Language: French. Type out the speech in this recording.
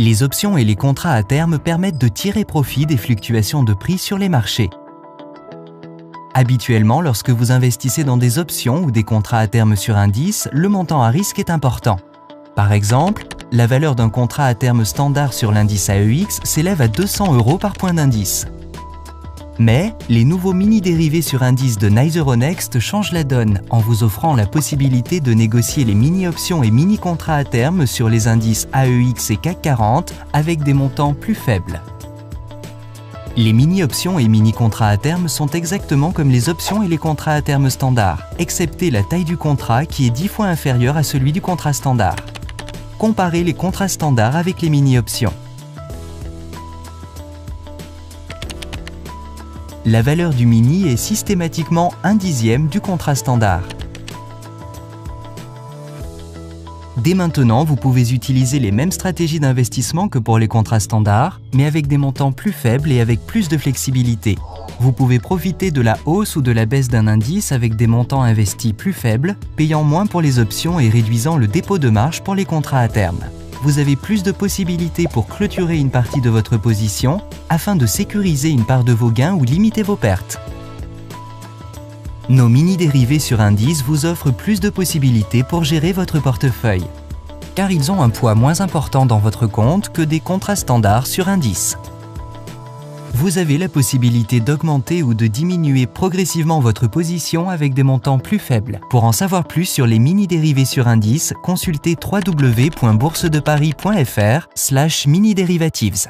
Les options et les contrats à terme permettent de tirer profit des fluctuations de prix sur les marchés. Habituellement, lorsque vous investissez dans des options ou des contrats à terme sur indice, le montant à risque est important. Par exemple, la valeur d'un contrat à terme standard sur l'indice AEX s'élève à 200 € par point d'indice. Mais les nouveaux mini-dérivés sur indice de NYSE Euronext changent la donne en vous offrant la possibilité de négocier les mini-options et mini-contrats à terme sur les indices AEX et CAC 40 avec des montants plus faibles. Les mini-options et mini-contrats à terme sont exactement comme les options et les contrats à terme standard, excepté la taille du contrat qui est 10 fois inférieure à celui du contrat standard. Comparez les contrats standards avec les mini-options. La valeur du mini est systématiquement 1/10 du contrat standard. Dès maintenant, vous pouvez utiliser les mêmes stratégies d'investissement que pour les contrats standards, mais avec des montants plus faibles et avec plus de flexibilité. Vous pouvez profiter de la hausse ou de la baisse d'un indice avec des montants investis plus faibles, payant moins pour les options et réduisant le dépôt de marge pour les contrats à terme. Vous avez plus de possibilités pour clôturer une partie de votre position afin de sécuriser une part de vos gains ou limiter vos pertes. Nos mini-dérivés sur indice vous offrent plus de possibilités pour gérer votre portefeuille, car ils ont un poids moins important dans votre compte que des contrats standards sur indice. Vous avez la possibilité d'augmenter ou de diminuer progressivement votre position avec des montants plus faibles. Pour en savoir plus sur les mini-dérivés sur indice, consultez www.boursedeparis.fr/mini-derivatives.